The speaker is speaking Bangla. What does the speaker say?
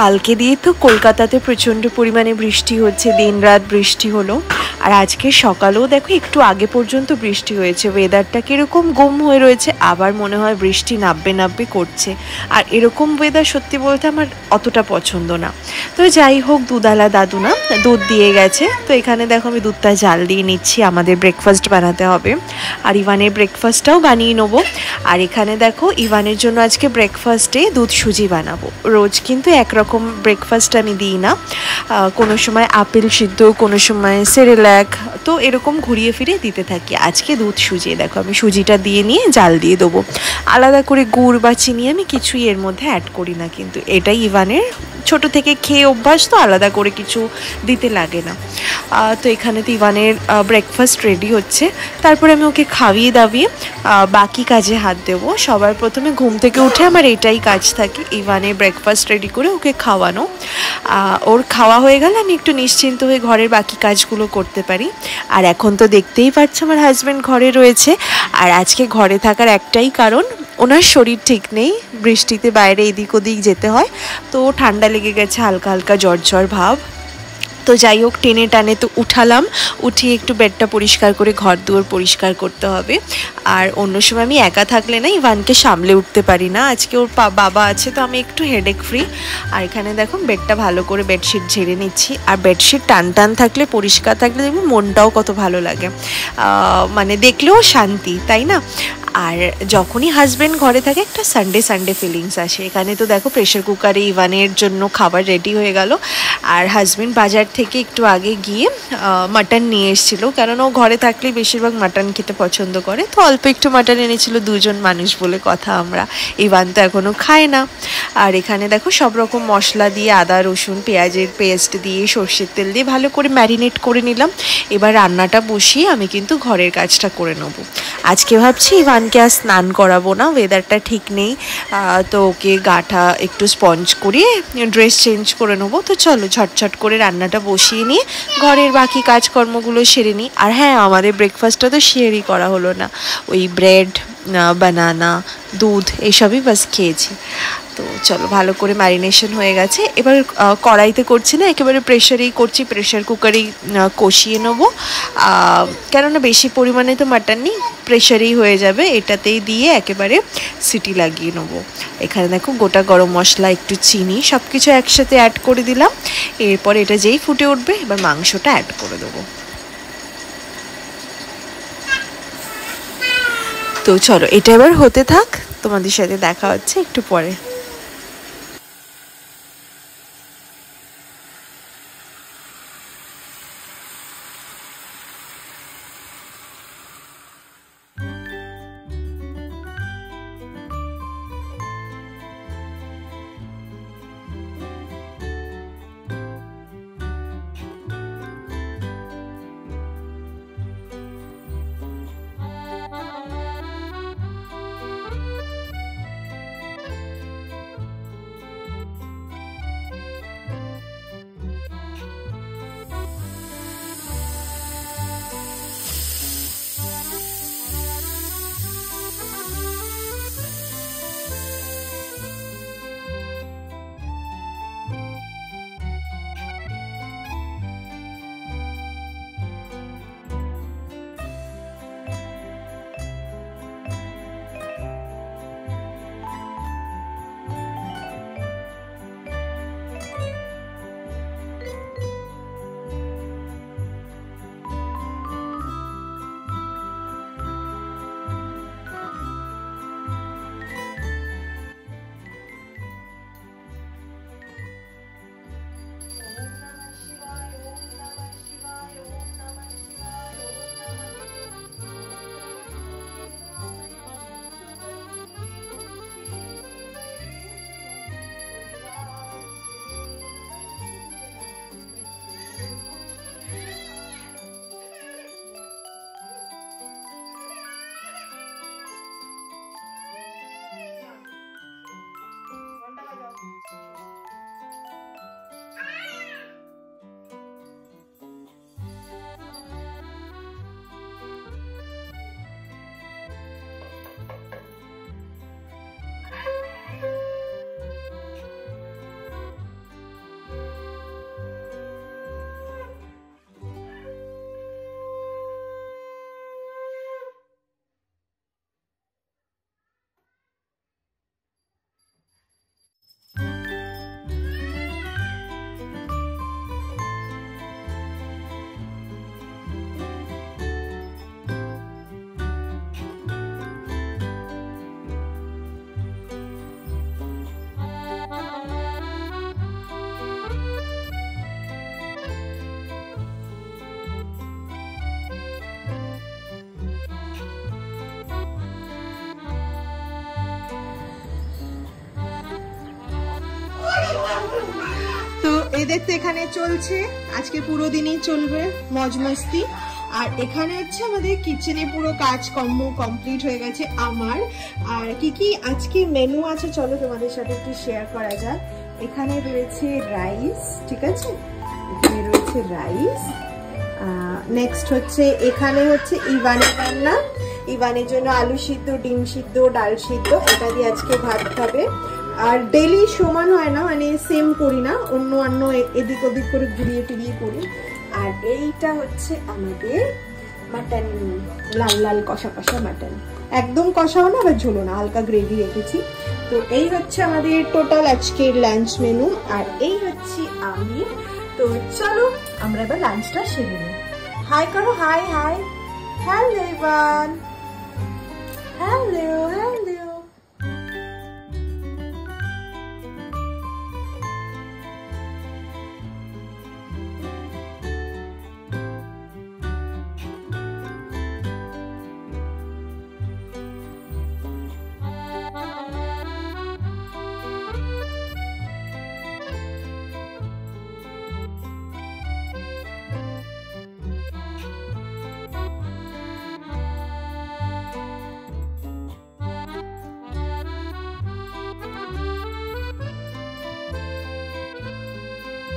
কালকে দিয়ে তো কলকাতাতে প্রচণ্ড পরিমাণে বৃষ্টি হচ্ছে, দিনরাত বৃষ্টি হলো। আর আজকে সকালেও দেখো একটু আগে পর্যন্ত বৃষ্টি হয়েছে। ওয়েদারটা কীরকম গুম হয়ে রয়েছে, আবার মনে হয় বৃষ্টি নাববে নাববে করছে। আর এরকম ওয়েদার সত্যি বলতে আমার অতটা পছন্দ না। তো যাই হোক, দুধালা দাদু না দুধ দিয়ে গেছে, তো এখানে দেখো আমি দুধটা জাল দিয়ে নিচ্ছি, আমাদের ব্রেকফাস্ট বানাতে হবে। আর ইভানের ব্রেকফাস্টটাও বানিয়ে নেবো। আর এখানে দেখো ইভানের জন্য আজকে ব্রেকফাস্টে দুধ সুজি বানাবো। রোজ কিন্তু একরকম ব্রেকফাস্ট আমি দিই না, কোনো সময় আপেল সিদ্ধ, কোনো সময় সেরেল্যাক, তো এরকম ঘুরিয়ে ফিরে দিতে থাকি। আজকে দুধ সুজি, দেখো আমি সুজিটা দিয়ে নিয়ে জাল দিয়ে দেবো। আলাদা করে গুড় বা চিনি আমি কিছুই এর মধ্যে অ্যাড করি না, কিন্তু এটাই ইভানের ছোট থেকে খেয়ে অভ্যাস, তো আলাদা করে কিছু দিতে লাগে না। তো এখানে তো ইভানের ব্রেকফাস্ট রেডি হচ্ছে, তারপরে আমি ওকে খাইয়ে দাবিয়ে বাকি কাজে হাত দেবো। সবার প্রথমে ঘুম থেকে উঠে আমার এটাই কাজ থাকে, ইভানের ব্রেকফাস্ট রেডি করে ওকে খাওয়ানো। ওর খাওয়া হয়ে গেলে আমি একটু নিশ্চিন্ত হয়ে ঘরের বাকি কাজগুলো করতে পারি। আর এখন তো দেখতেই পাচ্ছ আমার হাজব্যান্ড ঘরে রয়েছে। আর আজকে ঘরে থাকার একটাই কারণ, ওনার শরীর ঠিক নেই, বৃষ্টিতে বাইরে এদিক ওদিক যেতে হয়, তো ঠান্ডা লেগে গেছে, হালকা হালকা জ্বর জ্বর ভাব। তো যাই হোক, টেনে টানে তো উঠালাম, উঠিয়ে একটু বেডটা পরিষ্কার করে ঘর দুয়ার পরিষ্কার করতে হবে। আর অন্য সময় আমি একা থাকলে না ইভানকে সামলে উঠতে পারি না, আজকে ওর বাবা আছে তো আমি একটু হেডেক ফ্রি। আর এখানে দেখো বেডটা ভালো করে বেডশিট ঝেড়ে নিচ্ছি। আর বেডশিট টান টান থাকলে, পরিষ্কার থাকলে দেখবি মনটাও কত ভালো লাগে, মানে দেখলেও শান্তি, তাই না? আর যখনই হাজব্যান্ড ঘরে থাকে একটা সানডে সানডে ফিলিংস আসে। এখানে তো দেখো প্রেশার কুকারে ইভানের জন্য খাবার রেডি হয়ে গেল। আর হাজব্যান্ড বাজার থেকে একটু আগে গিয়ে মাটন নিয়ে এসেছিলো, কারণ ও ঘরে থাকলে বেশিরভাগ মাটন খেতে পছন্দ করে, তো অল্প একটু মাটন এনেছিল, দুজন মানুষ বলে কথা আমরা, ইভান তো এখনও খায় না। আর এখানে দেখো সব রকম মশলা দিয়ে, আদা রসুন পেঁয়াজের পেস্ট দিয়ে, সর্ষের তেল দিয়ে ভালো করে ম্যারিনেট করে নিলাম। এবার রান্নাটা বসিয়ে আমি কিন্তু ঘরের কাজটা করে নেবো। আজকে ভাবছি ইভানকে আর স্নান করাবো না, ওয়েদারটা ঠিক নেই, তো ওকে গাটা একটু স্পঞ্জ করিয়ে ড্রেস চেঞ্জ করে নেবো। তো চলো ঝটঝট করে রান্নাটা বসিয়ে নিয়ে ঘরের বাকি কাজকর্মগুলো সেরে নিই। আর হ্যাঁ, আমাদের ব্রেকফাস্টটা তো শেয়ারই করা হলো না, ওই ব্রেড, বানানা, দুধ এইসবই বাস খেয়েছি। তো চলো, ভালো করে ম্যারিনেশন হয়ে গেছে। এবার কড়াইতে করছি না, একেবারে প্রেশারেই করছি, প্রেশার কুকারেই কষিয়ে নেবো। কেননা বেশি পরিমাণে তো মাটন নেই, প্রেশারেই হয়ে যাবে, এটাতেই দিয়ে একেবারে সিটি লাগিয়ে নেবো। এখানে দেখো গোটা গরম মশলা, একটু চিনি, সব কিছু একসাথে অ্যাড করে দিলাম। এরপর এটা যেই ফুটে উঠবে, এবার মাংসটা অ্যাড করে দেবো। তো চলো এটা এবার হতে থাক, তোমাদের সাথে দেখা হচ্ছে একটু পরে। এদের তো এখানে চলছে, আজকে পুরো দিনই চলবে মজ মস্তি। আর এখানে হচ্ছে আমাদের কিচেনে পুরো কাজকর্ম কমপ্লিট হয়ে গেছে আমার। আর কি কি আজকে মেনু আছে চলো তোমাদের সাথে একটু শেয়ার করা যাক। এখানে রয়েছে রাইস, ঠিক আছে, এখানে রয়েছে রাইস। নেক্সট হচ্ছে এখানে হচ্ছে ইভানের রান্না, ইভানের জন্য আলু সিদ্ধ, ডিম সিদ্ধ, ডাল সিদ্ধ, এটা দিয়ে আজকে ভাত খাবে। আর ডেলি সমান হয় না, মানে সেম করি না, অন্য অন্য এদিক ওদিক করে ঘুরিয়ে ফিরিয়ে করি। আর এইটা হচ্ছে আমাদের মাটন, লাল লাল কষা কষা মাটন, একদম কষাও না আবার ঝোলো না, হালকা গ্রেভি রেখেছি। তো এই হচ্ছে আমাদের টোটাল আজকের লাঞ্চ মেনু। আর এই হচ্ছে আমি। তো চলো আমরা এবার লাঞ্চটা সেরে নিই। হাই করো, high high, hello everyone, hello hello.